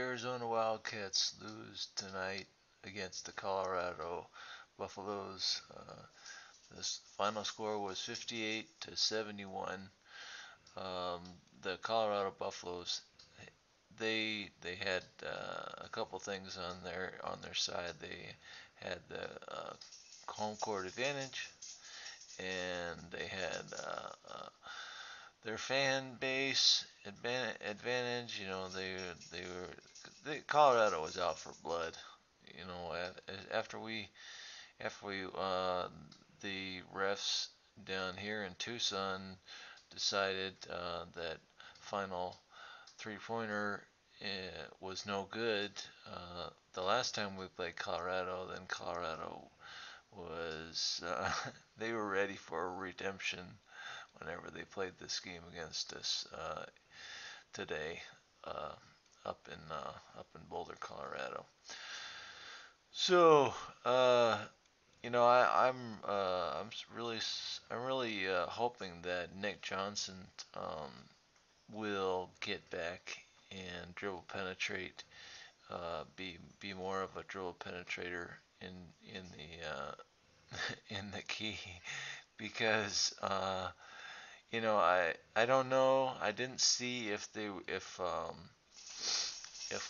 Arizona Wildcats lose tonight against the Colorado Buffaloes. This final score was 58 to 71. Um, the Colorado Buffaloes they had a couple things on their side. They had the home court advantage, and they had their fan base advantage. Colorado was out for blood. You know, after we the refs down here in Tucson decided that final three-pointer was no good. The last time we played Colorado, then Colorado was they were ready for redemption whenever they played this game against us today uh, up in Boulder, Colorado. So I'm really hoping that Nick Johnson um, will get back and dribble penetrate, be more of a dribble penetrator in in the key because I don't know. I didn't see if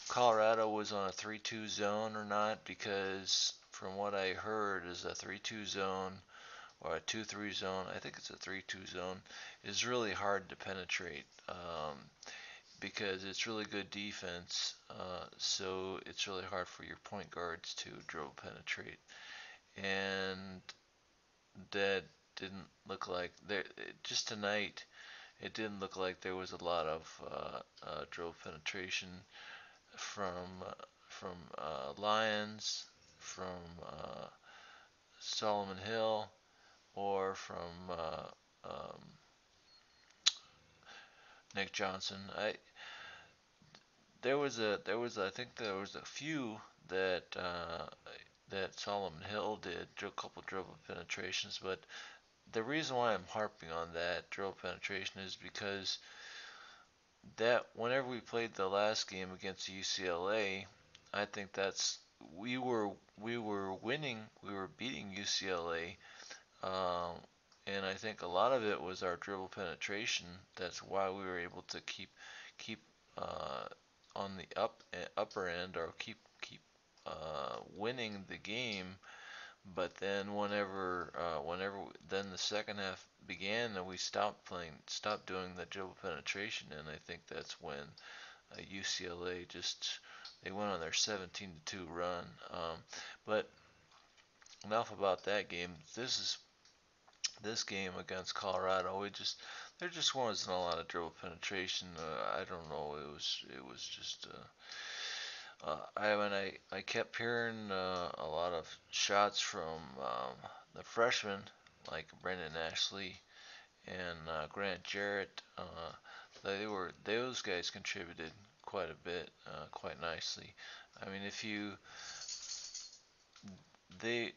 Colorado was on a 3-2 zone or not, because from what I heard is a 3-2 zone or a 2-3 zone. I think it's a 3-2 zone is really hard to penetrate, because it's really good defense. So it's really hard for your point guards to dribble penetrate, and that didn't look like there. Just tonight, it didn't look like there was a lot of dribble penetration from Lions, from Solomon Hill, or from Nick Johnson. I think there was a few that that Solomon Hill did a couple dribble penetrations, but the reason why I'm harping on that dribble penetration is because that whenever we played the last game against UCLA, I think we were winning, we were beating UCLA, um, and I think a lot of it was our dribble penetration. That's why we were able to keep on the upper end, or keep winning the game. But then whenever then the second half began and we stopped doing the dribble penetration, and I think that's when UCLA just they went on their 17-2 run. But enough about that game. This game against Colorado. There just wasn't a lot of dribble penetration. I don't know. It was just. I kept hearing a lot of shots from the freshmen like Brendan Ashley and Grant Jarrett. Those guys contributed quite a bit, quite nicely. I mean, if you they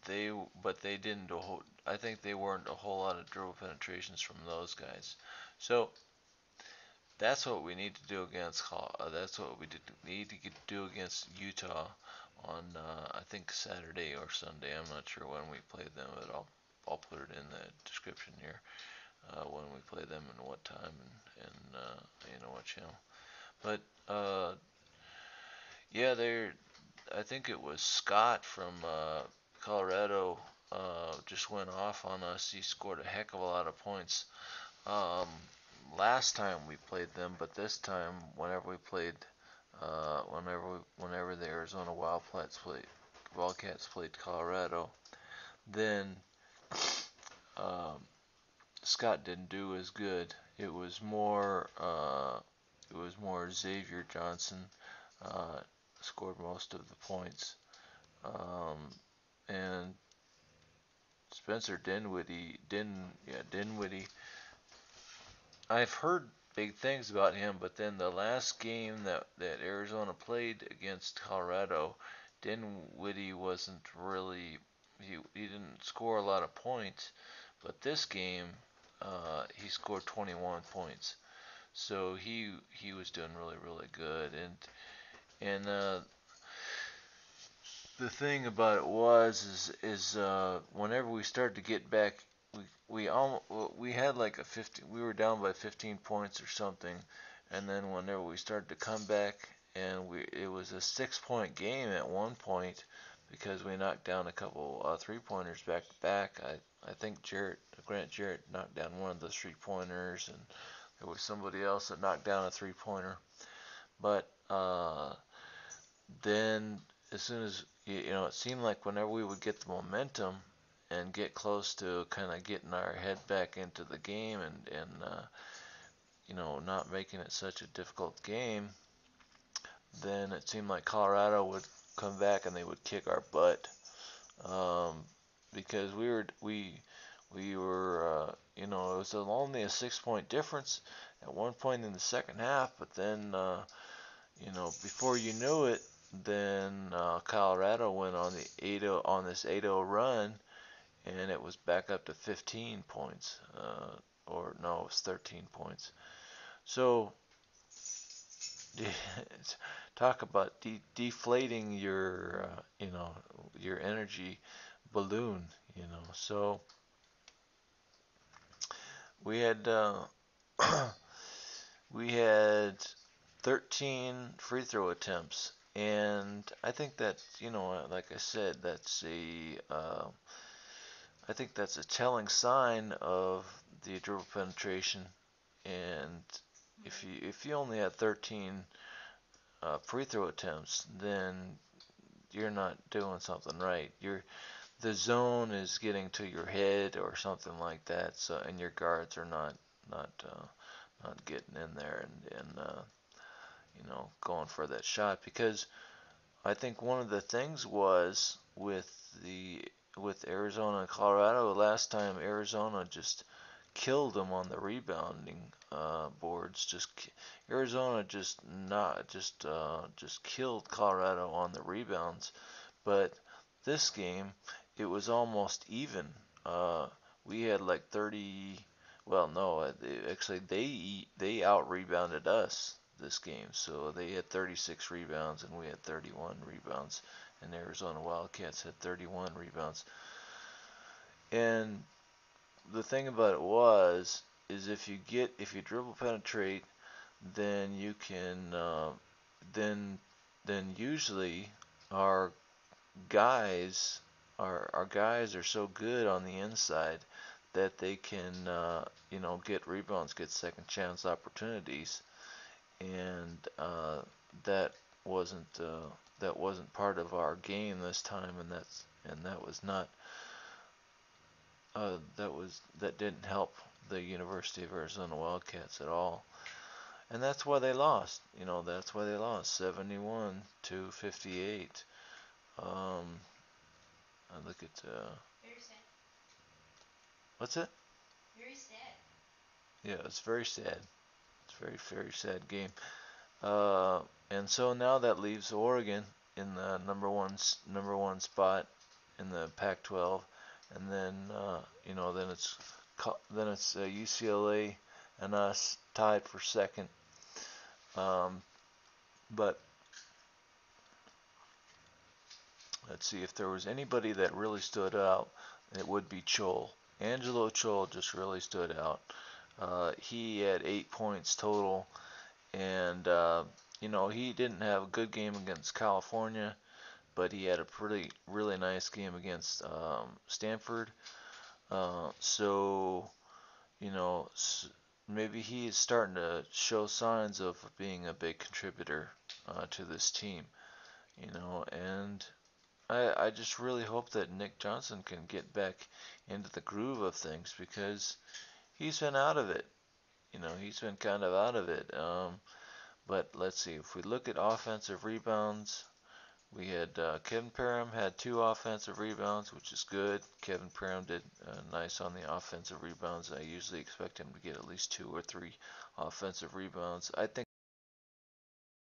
they but they didn't a whole, I think they weren't a whole lot of dribble penetrations from those guys. So that's what we need to do against. That's what we need to do against Utah on I think Saturday or Sunday. I'm not sure when we play them, but I'll put it in the description here when we play them and what time and what channel. But yeah, I think it was Scott from Colorado just went off on us. He scored a heck of a lot of points um, last time we played them, but this time, whenever the Arizona Wildcats played Colorado, then um, Scott didn't do as good. It was more Xavier Johnson uh, scored most of the points, um, and Spencer Dinwiddie. I've heard big things about him, but then the last game that Arizona played against Colorado, Dinwiddie wasn't really he didn't score a lot of points, but this game he scored 21 points, so he was doing really really good, And the thing about it was whenever we started to get back, we had like a 50, we were down by 15 points or something, and then whenever we started to come back, and it was a 6 point game at one point because we knocked down a couple 3 pointers back to back. I think Grant Jarrett knocked down one of the 3 pointers, and there was somebody else that knocked down a 3 pointer. But then as soon as it seemed like whenever we would get the momentum and get close to kind of getting our head back into the game and not making it such a difficult game, then it seemed like Colorado would come back and they would kick our butt, um, because we were it was only a 6 point difference at one point in the second half, but then before you knew it, then Colorado went on the 8-0 on this 8-0 run, and it was back up to 15 points, or no, it was 13 points. So talk about deflating your energy balloon. So we had we had 13 free throw attempts, and I think that like I said, I think that's a telling sign of the dribble penetration. And if you only had 13 free throw attempts, then you're not doing something right. The zone is getting to your head or something like that. So and your guards are not not getting in there and going for that shot, because I think one of the things was with Arizona and Colorado last time. Arizona just killed them on the rebounding boards. Arizona just killed Colorado on the rebounds. But this game, it was almost even. Uh, we had like 30. Well, no, actually they out rebounded us this game. So they had 36 rebounds and we had 31 rebounds, and Arizona Wildcats had 31 rebounds. And the thing about it is if you dribble penetrate, then you can then then usually our our guys are so good on the inside that they can get rebounds, get second chance opportunities, and that wasn't uh, that wasn't part of our game this time, and that was not that didn't help the University of Arizona Wildcats at all, and that's why they lost. That's why they lost 71 to 58. Um, I look at what's it? Yeah, it's very sad. It's a very very sad game. Uh, and so now that leaves Oregon in the number one spot in the Pac-12, and then then it's UCLA and us tied for second. Um, but let's see, if there was anybody that really stood out, it would be Chol. Angelo Chol just really stood out. He had 8 points total, and he didn't have a good game against California, but he had a pretty really nice game against Stanford. So you know, maybe he is starting to show signs of being a big contributor to this team. And I just really hope that Nick Johnson can get back into the groove of things, because he's been out of it. He's been kind of out of it. But let's see, if we look at offensive rebounds, we had Kevin Parham had 2 offensive rebounds, which is good. Kevin Parham did nice on the offensive rebounds. I usually expect him to get at least 2 or 3 offensive rebounds. I think